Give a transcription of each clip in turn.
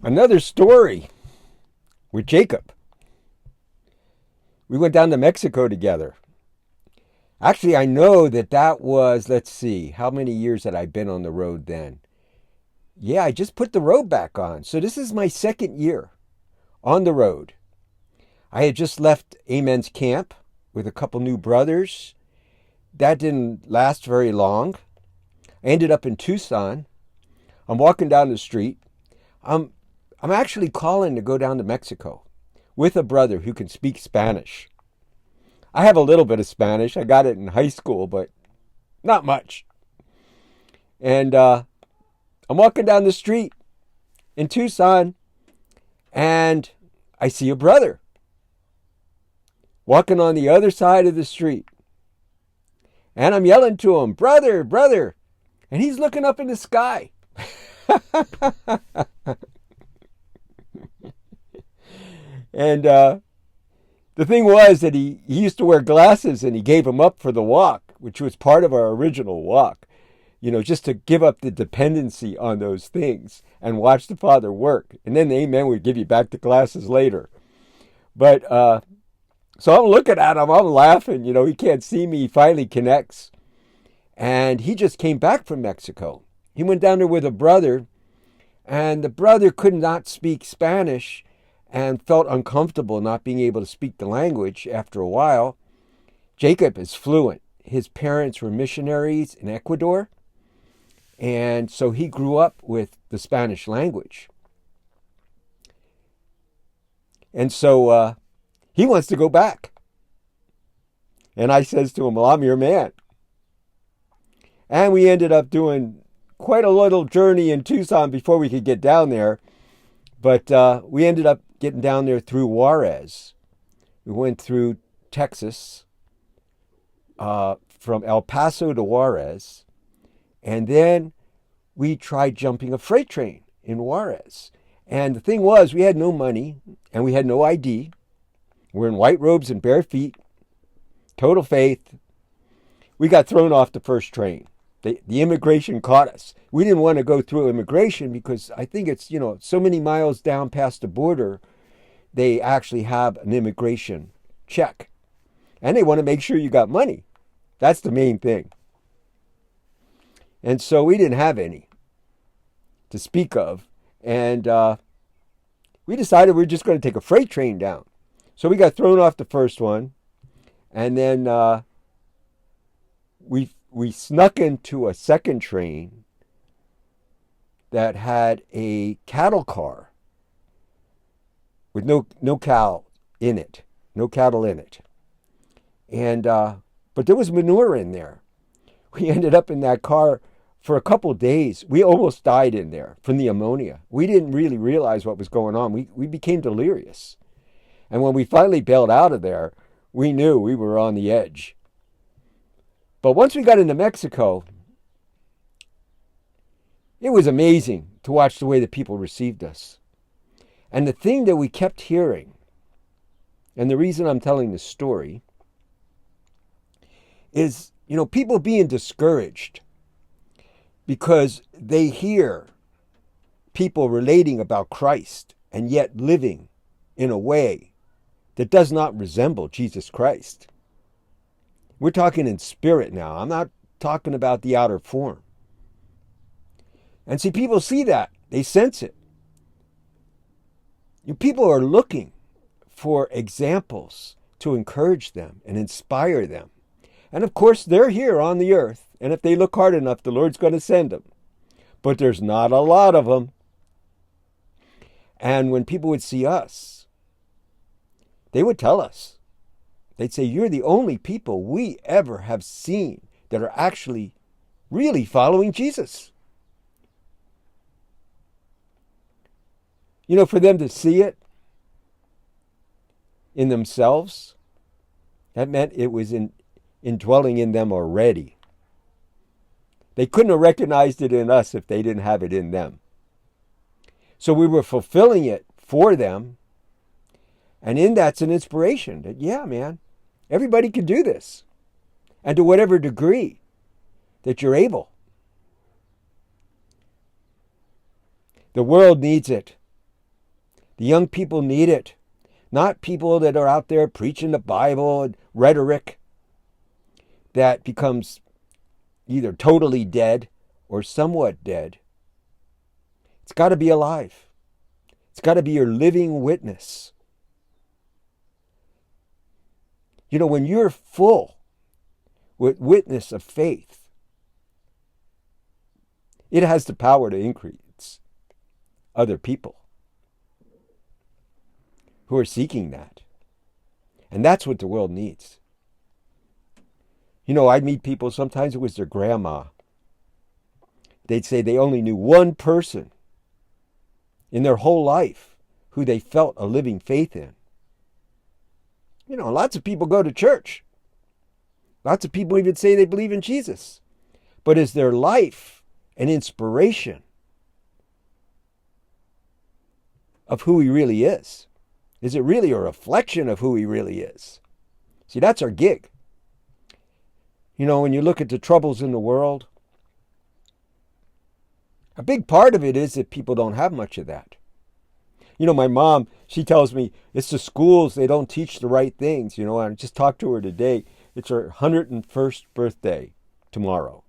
Another story with Jacob. We went down to Mexico together. Actually, I know that was, let's see, how many years had I been on the road then? Yeah, I just put the road back on. So this is my second year on the road. I had just left Amen's camp with a couple new brothers. That didn't last very long. I ended up in Tucson. I'm walking down the street. I'm actually calling to go down to Mexico with a brother who can speak Spanish. I have a little bit of Spanish. I got it in high school, but not much. And I'm walking down the street in Tucson, and I see a brother walking on the other side of the street. And I'm yelling to him, "Brother, brother." And he's looking up in the sky. And the thing was that he used to wear glasses, and he gave them up for the walk, which was part of our original walk. Just to give up the dependency on those things and watch the Father work. And then the Amen would give you back the glasses later. But so I'm looking at him, I'm laughing. He can't see me. He finally connects. And he just came back from Mexico. He went down there with a brother, and the brother could not speak Spanish and felt uncomfortable not being able to speak the language after a while. Jacob is fluent. His parents were missionaries in Ecuador, and so he grew up with the Spanish language. And so he wants to go back. And I says to him, "Well, I'm your man." And we ended up doing quite a little journey in Tucson before we could get down there. But we ended up getting down there through Juarez. We went through Texas, from El Paso to Juarez. And then we tried jumping a freight train in Juarez. And the thing was, we had no money and we had no ID. We're in white robes and bare feet, total faith. We got thrown off the first train. The immigration caught us. We didn't want to go through immigration because I think it's, so many miles down past the border, they actually have an immigration check. And they want to make sure you got money. That's the main thing. And so we didn't have any to speak of. And we decided we were just going to take a freight train down. So we got thrown off the first one. And then we snuck into a second train that had a cattle car with no cow in it, no cattle in it. And but there was manure in there. We ended up in that car for a couple of days. We almost died in there from the ammonia. We didn't really realize what was going on. We became delirious. And when we finally bailed out of there, we knew we were on the edge. But once we got into Mexico, it was amazing to watch the way the people received us. And the thing that we kept hearing, and the reason I'm telling this story, is, people being discouraged because they hear people relating about Christ and yet living in a way that does not resemble Jesus Christ. We're talking in spirit now. I'm not talking about the outer form. And see, people see that. They sense it. People are looking for examples to encourage them and inspire them. And of course, they're here on the earth. And if they look hard enough, the Lord's going to send them. But there's not a lot of them. And when people would see us, they would tell us. They'd say, "You're the only people we ever have seen that are actually really following Jesus." For them to see it in themselves, that meant it was indwelling in them already. They couldn't have recognized it in us if they didn't have it in them. So we were fulfilling it for them. And in that's an inspiration that, yeah, man, everybody can do this. And to whatever degree that you're able. The world needs it. The young people need it. Not people that are out there preaching the Bible and rhetoric that becomes either totally dead or somewhat dead. It's got to be alive. It's got to be your living witness. You know, when you're full with witness of faith, it has the power to increase other people who are seeking that. And that's what the world needs. You know, I'd meet people, sometimes it was their grandma. They'd say they only knew one person in their whole life who they felt a living faith in. You know, lots of people go to church. Lots of people even say they believe in Jesus. But is their life an inspiration of who he really is? Is it really a reflection of who he really is? See, that's our gig. You know, when you look at the troubles in the world, a big part of it is that people don't have much of that. You know, my mom, she tells me it's the schools, they don't teach the right things. You know, I just talked to her today. It's her 101st birthday tomorrow.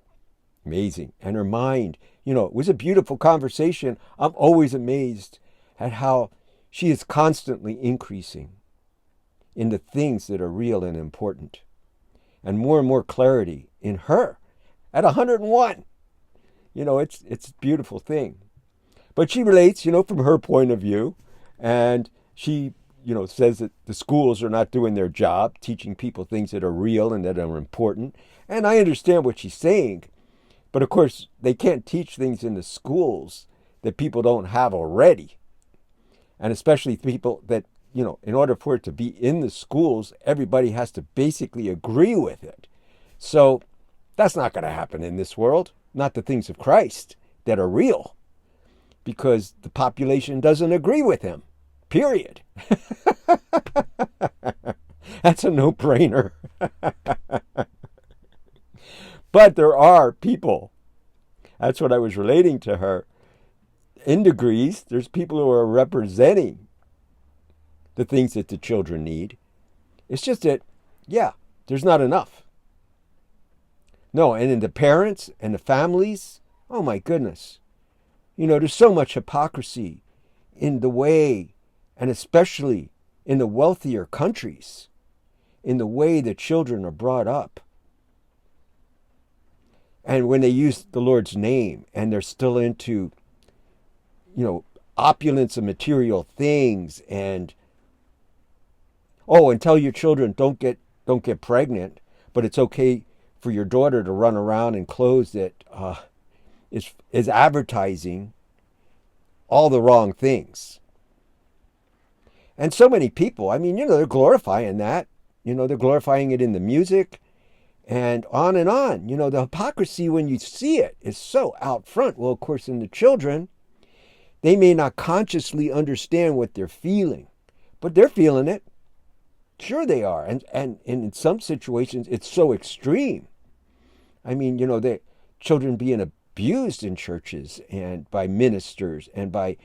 Amazing. And her mind, you know, it was a beautiful conversation. I'm always amazed at how she is constantly increasing in the things that are real and important. And more clarity in her at 101. You know, it's a beautiful thing. But she relates, you know, from her point of view. And she, you know, says that the schools are not doing their job, teaching people things that are real and that are important. And I understand what she's saying. But of course, they can't teach things in the schools that people don't have already. And especially people that, you know, in order for it to be in the schools, everybody has to basically agree with it. So that's not going to happen in this world. Not the things of Christ that are real. Because the population doesn't agree with him. Period. That's a no-brainer. But there are people, that's what I was relating to her, in degrees, there's people who are representing the things that the children need. It's just that, yeah, there's not enough. No, and in the parents and the families, oh my goodness. You know, there's so much hypocrisy in the way, and especially in the wealthier countries, in the way the children are brought up. And when they use the Lord's name and they're still into, you know, opulence of material things and, oh, and tell your children don't get pregnant, but it's okay for your daughter to run around in clothes that is advertising all the wrong things. And so many people, I mean, you know, they're glorifying that. You know, they're glorifying it in the music and on and on. You know, the hypocrisy when you see it is so out front. Well, of course, in the children, they may not consciously understand what they're feeling, but they're feeling it. Sure they are. And in some situations, it's so extreme. I mean, you know, the children being abused in churches and by ministers and by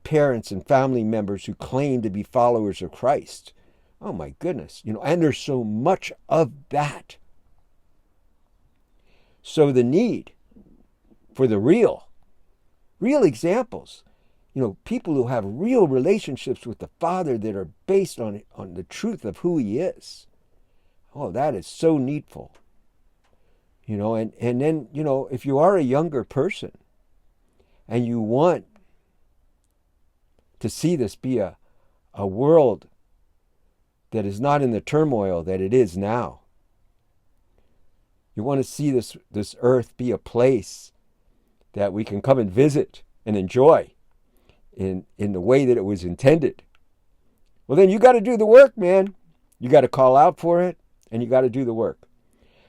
parents and family members who claim to be followers of Christ. Oh my goodness. You know, and there's so much of that. So the need for the real examples, you know, people who have real relationships with the Father that are based on the truth of who he is. Oh, that is so needful. You know, and then, you know, if you are a younger person and you want to see this be a world that is not in the turmoil that it is now. You want to see this earth be a place that we can come and visit and enjoy in the way that it was intended. Well, then you got to do the work, man. You got to call out for it, and you got to do the work.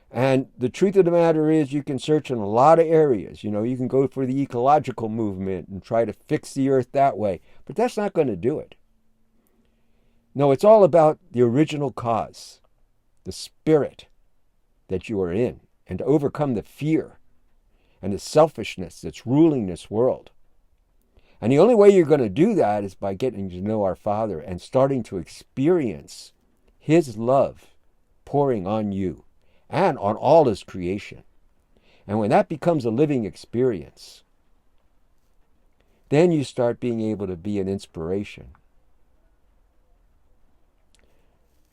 And the truth of the matter is you can search in a lot of areas. You know, you can go for the ecological movement and try to fix the earth that way. But that's not going to do it. No, it's all about the original cause, the spirit that you are in, and to overcome the fear and the selfishness that's ruling this world. And the only way you're going to do that is by getting to know our Father and starting to experience His love pouring on you and on all His creation. And when that becomes a living experience, then you start being able to be an inspiration.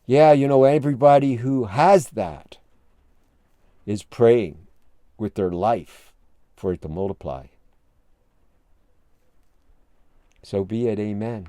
Yeah, everybody who has that is praying with their life for it to multiply. So be it, amen.